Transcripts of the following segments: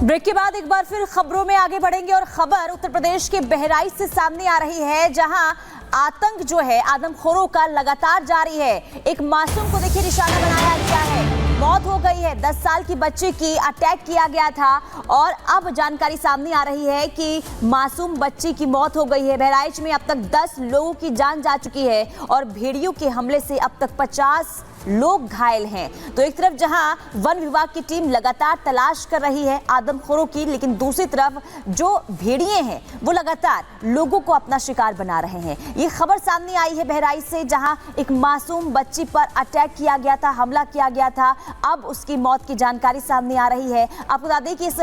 Break के बाद एक बार फिर खबरों में आगे बढ़ेंगे और खबर उत्तर प्रदेश के बहराइच से सामने आ रही है, जहां आतंक जो है आदमखोरों का लगातार जारी है। एक मासूम को देखिए निशाना बनाया गया है, मौत हो गई है। 10 साल की बच्ची की अटैक किया गया था और अब जानकारी सामने आ रही है कि मासूम बच्ची की मौत हो गई है। बहराइच में अब तक 10 लोगों की जान जा चुकी है और भेड़ियों के हमले से अब तक 50 लोग घायल हैं। तो एक तरफ जहां वन विभाग की टीम लगातार तलाश कर रही है आदमखोरों की, लेकिन दूसरी तरफ जो भेड़िए हैं वो लगातार लोगों को अपना शिकार बना रहे हैं। ये खबर सामने आई है बहराइच से, जहां एक मासूम बच्ची पर अटैक किया गया था, हमला किया गया था। अब उसकी मौत की जानकारी सामने आ रही है। आपको बता दें कि इस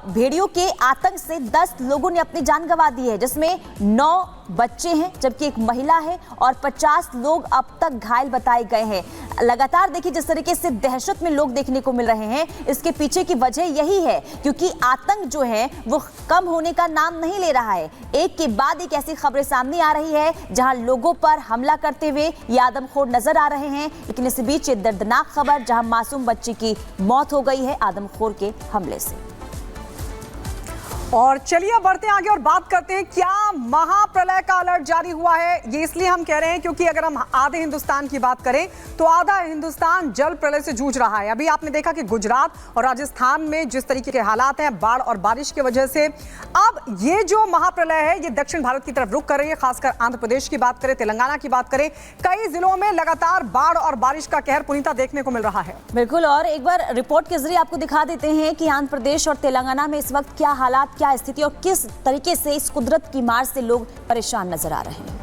भेड़ियों के आतंक से 10 लोगों ने अपनी जान गंवा दी है, जिसमें 9 बच्चे हैं जबकि एक महिला है और 50 लोग अब तक घायल बताए गए हैं। लगातार देखिए जिस तरीके से दहशत में लोग देखने को मिल रहे हैं, इसके पीछे की वजह यही है क्योंकि आतंक जो है वो कम होने का नाम नहीं ले रहा है। एक के बाद एक ऐसी खबरें सामने आ रही है जहां लोगों पर हमला करते हुए ये आदमखोर नजर आ रहे हैं। लेकिन इस बीच ये दर्दनाक खबर जहां मासूम बच्ची की मौत हो गई है आदमखोर के हमले से। और चलिए अब बढ़ते हैं आगे और बात करते हैं, क्या महाप्रलय का अलर्ट जारी हुआ है। ये इसलिए हम कह रहे हैं क्योंकि अगर हम आधे हिंदुस्तान की बात करें तो आधा हिंदुस्तान जल प्रलय से जूझ रहा है। अभी आपने देखा कि गुजरात और राजस्थान में जिस तरीके के हालात हैं बाढ़ और बारिश की वजह से, अब ये जो महाप्रलय है ये दक्षिण भारत की तरफ रुख कर रही है। खासकर आंध्र प्रदेश की बात करें, तेलंगाना की बात करें, कई जिलों में लगातार बाढ़ और बारिश का कहर पुनीता देखने को मिल रहा है। बिल्कुल, और एक बार रिपोर्ट के जरिए आपको दिखा देते हैं कि आंध्र प्रदेश और तेलंगाना में इस वक्त क्या हालात, क्या स्थिति और किस तरीके से इस कुदरत की मार से लोग परेशान नजर आ रहे हैं।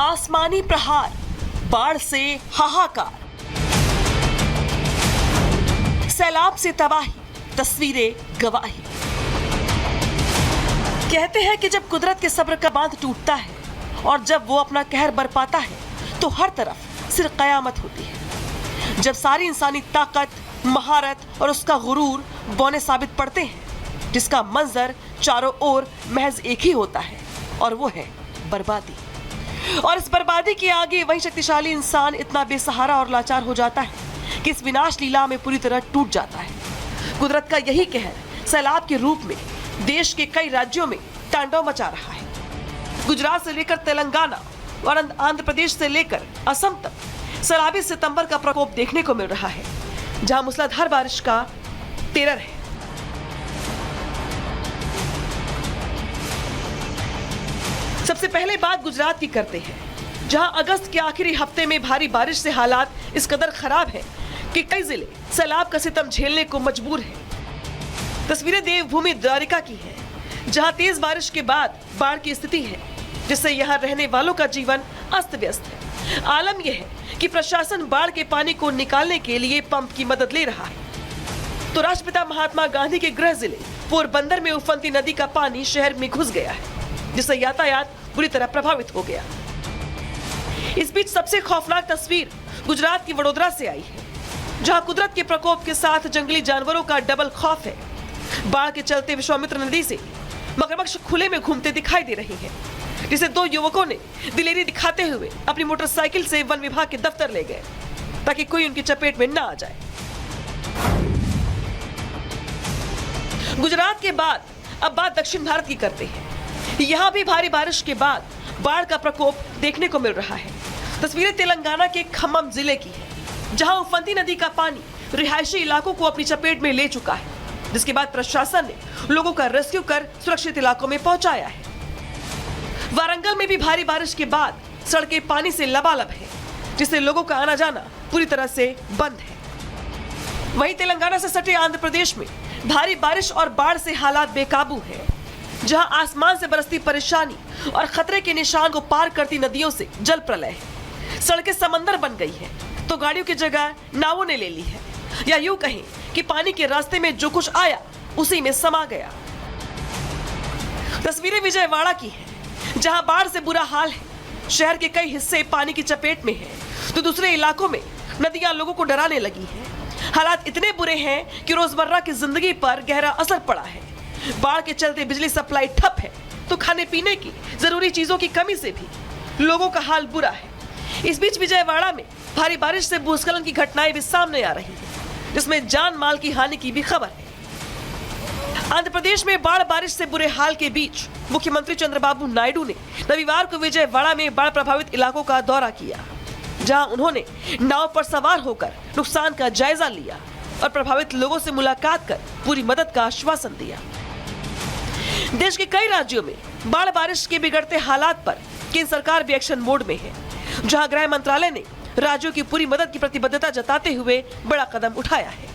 आसमानी प्रहार, बाढ़ से हाहाकार, सैलाब से तबाही, तस्वीरें गवाही। कहते हैं कि जब कुदरत के सब्र का बांध टूटता है और जब वो अपना कहर बरपाता है तो हर तरफ सिर्फ कयामत होती है। जब सारी इंसानी ताकत, महारत और उसका गुरूर बौने साबित पड़ते हैं, जिसका मंजर चारों ओर महज एक ही होता है और वो है बर्बादी। और इस बर्बादी के आगे वही शक्तिशाली इंसान इतना बेसहारा और लाचार हो जाता है कि इस विनाश लीला में पूरी तरह टूट जाता है। कुदरत का यही कहर सैलाब के रूप में देश के कई राज्यों में तांडव मचा रहा है। गुजरात से लेकर तेलंगाना और आंध्र प्रदेश से लेकर असम तक सैलाबी सितंबर का प्रकोप देखने को मिल रहा है, जहां मूसलाधार बारिश का टेरर है। सबसे पहले बात गुजरात की करते हैं, जहां अगस्त के आखिरी हफ्ते में भारी बारिश से हालात इस कदर खराब है कि कई जिले सैलाब का सितम झेलने को मजबूर हैं। तस्वीरें देवभूमि द्वारिका की हैं, जहां तेज बारिश के बाद बाढ़ की स्थिति है, जिससे यहां रहने वालों का जीवन अस्त व्यस्त है। आलम यह है कि प्रशासन बाढ़ के पानी को निकालने के लिए पंप की मदद ले रहा है। तो राष्ट्रपिता महात्मा गांधी के गृह जिले पोरबंदर में उफनती नदी का पानी शहर में घुस गया है, जिससे यातायात बुरी तरह प्रभावित हो गया। इस बीच सबसे खौफनाक तस्वीर गुजरात की वडोदरा से आई है, जहां कुदरत के प्रकोप के साथ जंगली जानवरों का डबल खौफ है। बाढ़ के चलते विश्वामित्र नदी से मगरमच्छ खुले में घूमते दिखाई दे रही है, जिसे 2 युवकों ने दिलेरी दिखाते हुए अपनी मोटरसाइकिल से वन विभाग के दफ्तर ले गए ताकि कोई उनकी चपेट में न आ जाए। गुजरात के बाद अब बात दक्षिण भारत की करते हैं। यहां भी भारी बारिश के बाद बाढ़ का प्रकोप देखने को मिल रहा है। तस्वीरें तेलंगाना के खम्मम जिले की है, जहां उफनती नदी का पानी रिहायशी इलाकों को अपनी चपेट में ले चुका है, जिसके बाद प्रशासन ने लोगों का रेस्क्यू कर सुरक्षित इलाकों में पहुंचाया है। वारंगल में भी भारी बारिश के बाद सड़कें पानी से लबालब है, जिससे लोगों का आना जाना पूरी तरह से बंद है। वहीं तेलंगाना से सटे आंध्र प्रदेश में भारी बारिश और बाढ़ से हालात बेकाबू हैं, जहां आसमान से बरसती परेशानी और खतरे के निशान को पार करती नदियों से जल प्रलय है। सड़कें समंदर बन गई हैं, तो गाड़ियों की जगह नावों ने ले ली है, या यूं कहें कि पानी के रास्ते में जो कुछ आया उसी में समा गया। तस्वीरें विजयवाड़ा की हैं, जहां बाढ़ से बुरा हाल है। शहर के कई हिस्से पानी की चपेट में हैं, तो दूसरे इलाकों में नदियां लोगों को डराने लगी हैं। हालात इतने बुरे हैं कि रोजमर्रा की जिंदगी पर गहरा असर पड़ा है। बाढ़ के चलते बिजली सप्लाई ठप है, तो खाने पीने की जरूरी चीजों की कमी से भी लोगों का हाल बुरा है। इस बीच विजयवाड़ा में भारी बारिश से भूस्खलन की घटनाएं भी सामने आ रही है, जिसमें जान माल की हानि की भी खबर है। आंध्र प्रदेश में बाढ़ बारिश से बुरे हाल के बीच मुख्यमंत्री चंद्रबाबू नायडू ने रविवार को विजयवाड़ा में बाढ़ प्रभावित इलाकों का दौरा किया, जहां उन्होंने नाव पर सवार होकर नुकसान का जायजा लिया और प्रभावित लोगों से मुलाकात कर पूरी मदद का आश्वासन दिया। देश के कई राज्यों में बाढ़ बारिश के बिगड़ते हालात पर केंद्र सरकार भी एक्शन मोड में है, जहां गृह मंत्रालय ने राज्यों की पूरी मदद की प्रतिबद्धता जताते हुए बड़ा कदम उठाया है।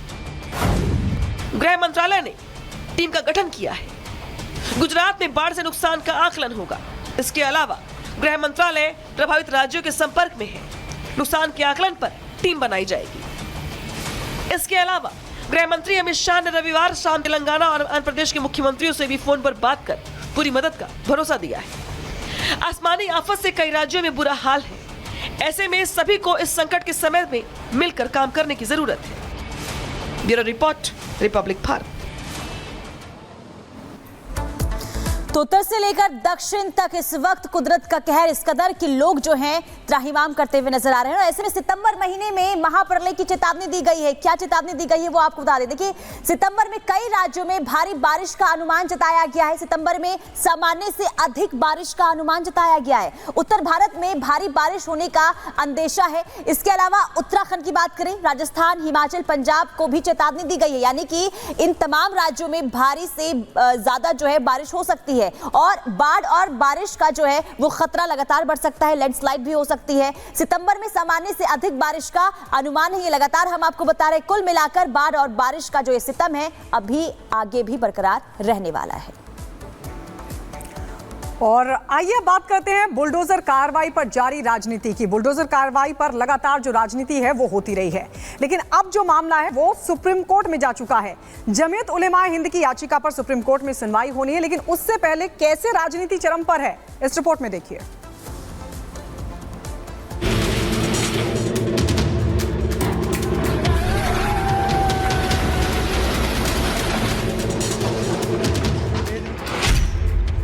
गृह मंत्रालय ने टीम का गठन किया है। गुजरात में बाढ़ से नुकसान का आकलन होगा। इसके अलावा गृह मंत्रालय प्रभावित राज्यों के संपर्क में है। नुकसान के आकलन पर टीम बनाई जाएगी। इसके अलावा गृह मंत्री अमित शाह ने रविवार शाम तेलंगाना और आंध्र प्रदेश के मुख्यमंत्रियों से भी फोन पर बात कर पूरी मदद का भरोसा दिया है। आसमानी आफत से कई राज्यों में बुरा हाल है। ऐसे में सभी को इस संकट के समय में मिलकर काम करने की जरूरत है। Bureau report, Republic Bharat. तो उत्तर से लेकर दक्षिण तक इस वक्त कुदरत का कहर इस कदर कि लोग जो हैं त्राहिमाम करते हुए नजर आ रहे हैं। और ऐसे में सितंबर महीने में महाप्रलय की चेतावनी दी गई है। क्या चेतावनी दी गई है वो आपको बता दें। देखिए, सितंबर में कई राज्यों में भारी बारिश का अनुमान जताया गया है। सितंबर में सामान्य से अधिक बारिश का अनुमान जताया गया है। उत्तर भारत में भारी बारिश होने का अंदेशा है। इसके अलावा उत्तराखंड की बात करें, राजस्थान, हिमाचल, पंजाब को भी चेतावनी दी गई है। यानी कि इन तमाम राज्यों में भारी से ज्यादा जो है बारिश हो सकती है और बाढ़ और बारिश का जो है वो खतरा लगातार बढ़ सकता है। लैंडस्लाइड भी हो सकती है। सितंबर में सामान्य से अधिक बारिश का अनुमान है। ये लगातार हम आपको बता रहे हैं। कुल मिलाकर बाढ़ और बारिश का जो ये सितम है अभी आगे भी बरकरार रहने वाला है। और आइए बात करते हैं बुलडोजर कार्रवाई पर जारी राजनीति की। बुलडोजर कार्रवाई पर लगातार जो राजनीति है वो होती रही है, लेकिन अब जो मामला है वो सुप्रीम कोर्ट में जा चुका है। जमीयत उलेमाए हिंद की याचिका पर सुप्रीम कोर्ट में सुनवाई होनी है, लेकिन उससे पहले कैसे राजनीति चरम पर है, इस रिपोर्ट में देखिए।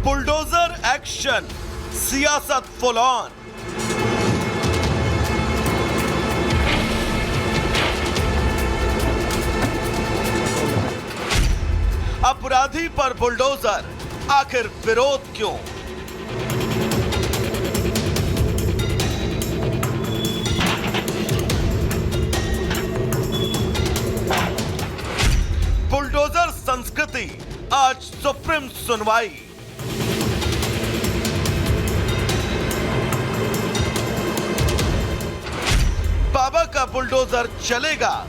बुलडोजर एक्शन, सियासत फुल ऑन। अपराधी पर बुलडोजर, आखिर विरोध क्यों? बुलडोजर संस्कृति, आज सुप्रीम सुनवाई। बाबा का बुलडोजर चलेगा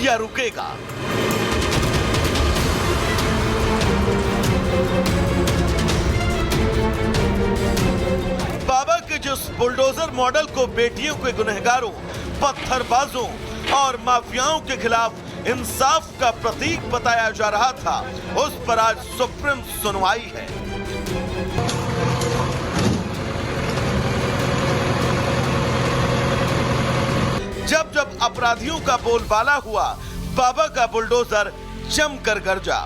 या रुकेगा? बाबा के जिस बुलडोजर मॉडल को बेटियों के गुनहगारों, पत्थरबाजों और माफियाओं के खिलाफ इंसाफ का प्रतीक बताया जा रहा था, उस पर आज सुप्रीम सुनवाई है। जब जब अपराधियों का बोलबाला हुआ, बाबा का बुलडोजर जमकर गरजा।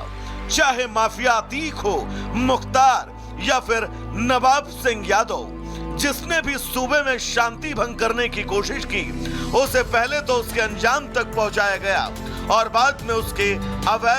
चाहे माफिया अतीक हो, मुख्तार या फिर नवाब सिंह यादव, जिसने भी सूबे में शांति भंग करने की कोशिश की, उसे पहले तो उसके अंजाम तक पहुंचाया गया और बाद में उसके अवैध